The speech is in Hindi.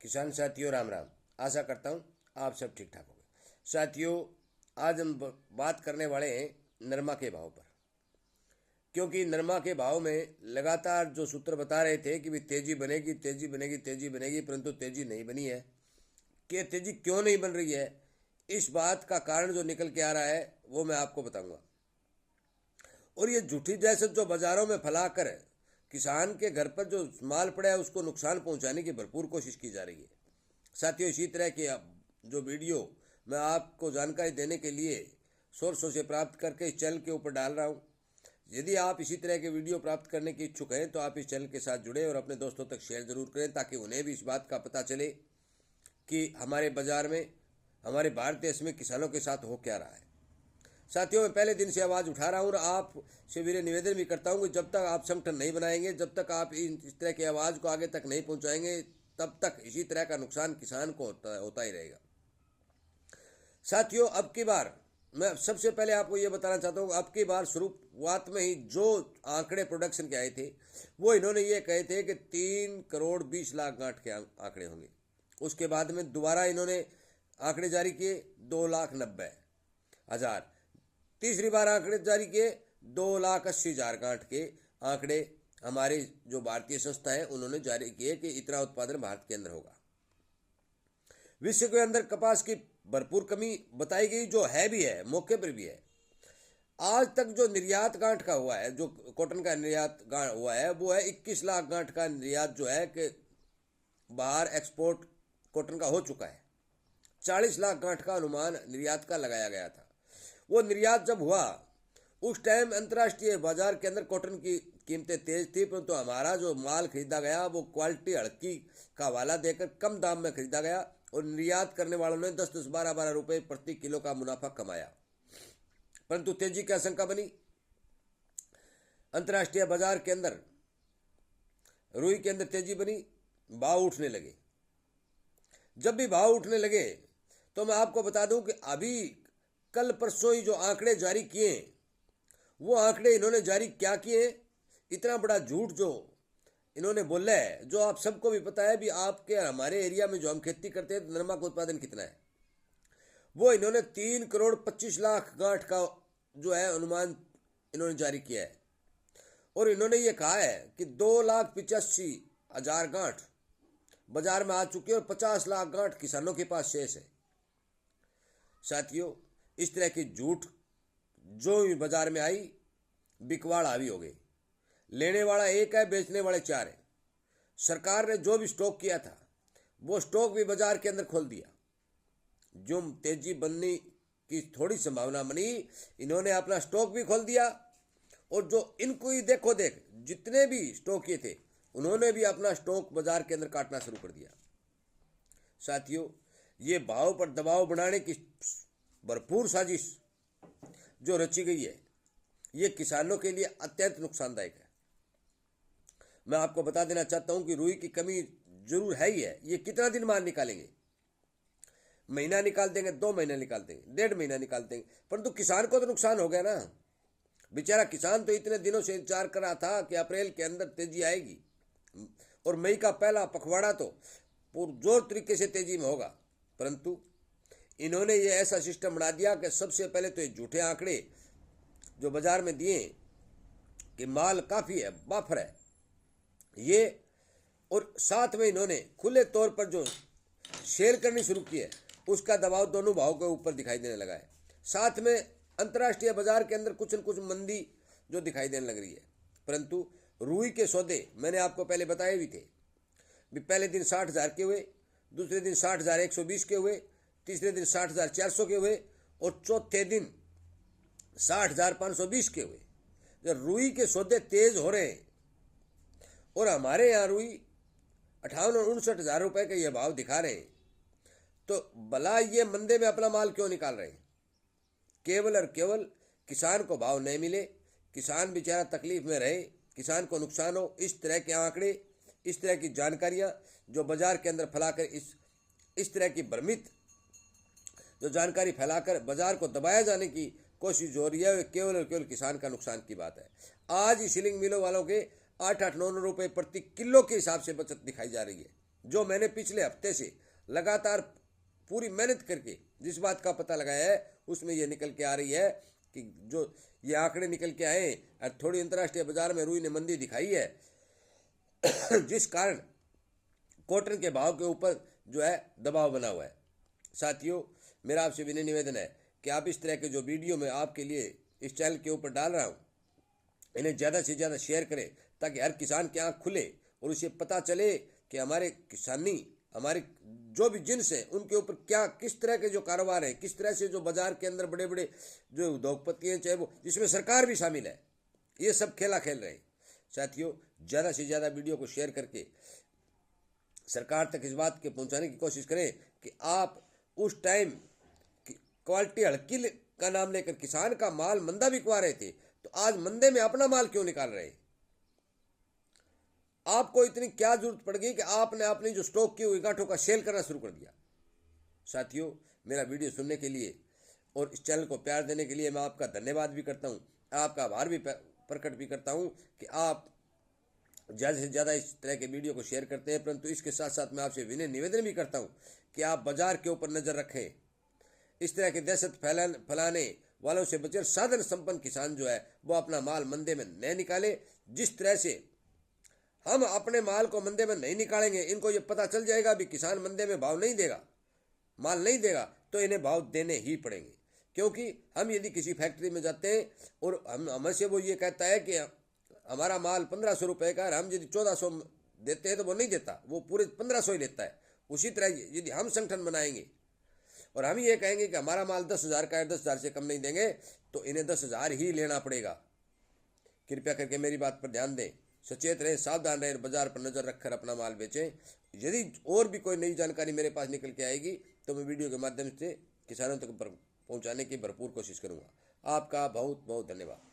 किसान साथियों राम राम। आशा करता हूँ आप सब ठीक ठाक होंगे। साथियों, आज हम बात करने वाले हैं नरमा के भाव पर, क्योंकि नरमा के भाव में लगातार जो सूत्र बता रहे थे कि भी तेजी बनेगी तेजी बनेगी तेजी बनेगी, परंतु तेजी नहीं बनी है। कि तेजी क्यों नहीं बन रही है, इस बात का कारण जो निकल के आ रहा है वो मैं आपको बताऊंगा। और ये झूठी दहशत जो बाजारों में फैलाकर किसान के घर पर जो माल पड़ा है उसको नुकसान पहुंचाने की भरपूर कोशिश की जा रही है। साथियों, इसी तरह के जो वीडियो मैं आपको जानकारी देने के लिए सोर्सों से प्राप्त करके इस चैनल के ऊपर डाल रहा हूँ। यदि आप इसी तरह के वीडियो प्राप्त करने के इच्छुक हैं तो आप इस चैनल के साथ जुड़ें और अपने दोस्तों तक शेयर जरूर करें, ताकि उन्हें भी इस बात का पता चले कि हमारे बाजार में, हमारे भारत देश में किसानों के साथ हो क्या रहा है। साथियों, मैं पहले दिन से आवाज़ उठा रहा हूँ और आपसे मेरे निवेदन भी करता हूँ कि जब तक आप संगठन नहीं बनाएंगे, जब तक आप इस तरह की आवाज़ को आगे तक नहीं पहुँचाएंगे, तब तक इसी तरह का नुकसान किसान को होता ही रहेगा। साथियों, अब की बार मैं सबसे पहले आपको ये बताना चाहता हूँ, अब की बार शुरुआत में ही जो आंकड़े प्रोडक्शन के आए थे वो इन्होंने ये कहे थे कि 3,20,00,000 गांठ के आंकड़े होंगे। उसके बाद में दोबारा इन्होंने आंकड़े जारी किए 2,90,000। तीसरी बार आंकड़े जारी किए 2,80,000 गांठ के आंकड़े हमारे जो भारतीय संस्था है उन्होंने जारी किए कि इतना उत्पादन भारत के अंदर होगा। विश्व के अंदर कपास की भरपूर कमी बताई गई, जो है भी है, मौके पर भी है। आज तक जो निर्यात गांठ का हुआ है, जो कॉटन का निर्यात हुआ है, वो है 21 लाख गांठ का निर्यात जो है कि बाहर एक्सपोर्ट कॉटन का हो चुका है। 40 लाख गांठ का अनुमान निर्यात का लगाया गया था। वो निर्यात जब हुआ उस टाइम अंतर्राष्ट्रीय बाजार के अंदर कॉटन की कीमतें तेज थी, परंतु हमारा जो माल खरीदा गया वो क्वालिटी हल्की का हवाला देकर कम दाम में खरीदा गया और निर्यात करने वालों ने 10-10, 12-12 रुपए प्रति किलो का मुनाफा कमाया। परंतु तेजी की आशंका बनी। अंतर्राष्ट्रीय बाजार के अंदर रुई के अंदर तेजी बनी, भाव उठने लगे। जब भी भाव उठने लगे तो मैं आपको बता दूं कि अभी कल परसों ही जो आंकड़े जारी किए, वो आंकड़े इन्होंने जारी क्या किए, इतना बड़ा झूठ जो इन्होंने बोला है, जो आप सबको भी पता है भी आपके हमारे एरिया में जो हम खेती करते हैं तो नरमा का उत्पादन कितना है, वो इन्होंने 3,25,00,000 गांठ का जो है अनुमान इन्होंने जारी किया है। और इन्होंने ये कहा है कि 2,85,000 गांठ बाजार में आ चुकी है और 50 लाख गांठ किसानों के पास शेष है। साथियों, इस तरह की झूठ जो भी बाजार में आई, बिकवाड़ हावी हो गई। लेने वाला एक है, बेचने वाले 4 है। सरकार ने जो भी स्टॉक किया था वो स्टॉक भी बाजार के अंदर खोल दिया। जो तेजी बनने की थोड़ी संभावना बनी, इन्होंने अपना स्टॉक भी खोल दिया और जो इनको ही देखो देख जितने भी स्टॉक किए थे उन्होंने भी अपना स्टॉक बाजार के अंदर काटना शुरू कर दिया। साथियों, ये भाव पर दबाव बनाने की भरपूर साजिश जो रची गई है, ये किसानों के लिए अत्यंत नुकसानदायक है। मैं आपको बता देना चाहता हूं कि रुई की कमी जरूर है ही है। ये कितना दिन मार निकालेंगे? महीना निकाल देंगे, 2 महीना निकाल देंगे, 1.5 महीना निकाल देंगे, परंतु किसान को तो नुकसान हो गया ना। बेचारा किसान तो इतने दिनों से इंतजार कर रहा था कि अप्रैल के अंदर तेजी आएगी और मई का पहला पखवाड़ा तो पुरजोर तरीके से तेजी में होगा। परंतु इन्होंने ये ऐसा सिस्टम बना दिया कि सबसे पहले तो ये झूठे आंकड़े जो बाजार में दिए कि माल काफ़ी है, बाफर है ये, और साथ में इन्होंने खुले तौर पर जो शेयर करनी शुरू की है उसका दबाव दोनों भावों के ऊपर दिखाई देने लगा है। साथ में अंतर्राष्ट्रीय बाजार के अंदर कुछ न कुछ मंदी जो दिखाई देने लग रही है। परंतु रुई के सौदे मैंने आपको पहले बताए भी थे। पहले दिन 60,000 के हुए, दूसरे दिन 60,120 के हुए, तीसरे दिन 60,400 के हुए और चौथे दिन 60,520 के हुए। जब रुई के सौदे तेज हो रहे हैं और हमारे यहाँ रुई 58-59,000 रुपये का ये भाव दिखा रहे हैं, तो भला ये मंदे में अपना माल क्यों निकाल रहे हैं? केवल और केवल किसान को भाव नहीं मिले, किसान बेचारा तकलीफ में रहे, किसान को नुकसान हो, इस तरह के आंकड़े, इस तरह की जानकारियां जो बाजार के अंदर फैलाकर इस तरह की भ्रमित जो जानकारी फैलाकर बाजार को दबाया जाने की कोशिश हो रही है, वे केवल और केवल किसान का नुकसान की बात है। आज ही सीलिंग मिलों वालों के 8-8, 9 रुपये प्रति किलो के हिसाब से बचत दिखाई जा रही है। जो मैंने पिछले हफ्ते से लगातार पूरी मेहनत करके जिस बात का पता लगाया है, उसमें यह निकल के आ रही है कि जो ये आंकड़े निकल के आए और थोड़ी अंतर्राष्ट्रीय बाजार में रुई ने मंदी दिखाई है, जिस कारण कॉटन के भाव के ऊपर जो है दबाव बना हुआ है। साथियों, मेरा आपसे विनय निवेदन है कि आप इस तरह के जो वीडियो मैं आपके लिए इस चैनल के ऊपर डाल रहा हूँ, इन्हें ज़्यादा से ज़्यादा शेयर करें ताकि हर किसान की आँख खुले और उसे पता चले कि हमारे किसानी, हमारे जो भी जिन्स हैं उनके ऊपर क्या किस तरह के जो कारोबार हैं, किस तरह से जो बाजार के अंदर बड़े बड़े जो उद्योगपति हैं, चाहे वो जिसमें सरकार भी शामिल है, ये सब खेला खेल रहे हैं। साथियों, ज़्यादा से ज़्यादा वीडियो को शेयर करके सरकार तक इस बात के पहुंचाने की कोशिश करें कि आप उस टाइम क्वालिटी हल्की का नाम लेकर किसान का माल मंदा बिकवा रहे थे, तो आज मंदे में अपना माल क्यों निकाल रहे हैं? आपको इतनी क्या जरूरत पड़ गई कि आपने अपनी जो स्टॉक की हुई गांठों का सेल करना शुरू कर दिया? साथियों, मेरा वीडियो सुनने के लिए और इस चैनल को प्यार देने के लिए मैं आपका धन्यवाद भी करता हूं, आपका आभार भी प्रकट भी करता हूं कि आप ज़्यादा से ज़्यादा इस तरह के वीडियो को शेयर करते हैं। परंतु इसके साथ साथ मैं आपसे विनय निवेदन भी करता हूं कि आप बाजार के ऊपर नज़र रखें। इस तरह के दहशत फैलाने वालों से बचे। साधन संपन्न किसान जो है वो अपना माल मंदे में न निकाले। जिस तरह से हम अपने माल को मंदे में नहीं निकालेंगे, इनको ये पता चल जाएगा भी किसान मंदे में भाव नहीं देगा, माल नहीं देगा, तो इन्हें भाव देने ही पड़ेंगे। क्योंकि हम यदि किसी फैक्ट्री में जाते हैं और हमसे वो ये कहता है कि हमारा माल 1500 रुपये का, हम यदि 1400 देते हैं तो वो नहीं देता, वो पूरे 1500 ही लेता है। उसी तरह यदि हम संगठन बनाएंगे और हम ये कहेंगे कि हमारा माल 10,000 का है, 10,000 से कम नहीं देंगे, तो इन्हें 10,000 ही लेना पड़ेगा। कृपया करके मेरी बात पर ध्यान दें, सचेत रहे, सावधान रहे, बाजार पर नजर रखकर अपना माल बेचें। यदि और भी कोई नई जानकारी मेरे पास निकल के आएगी तो मैं वीडियो के माध्यम से किसानों तक पहुंचाने की भरपूर कोशिश करूंगा। आपका बहुत बहुत धन्यवाद।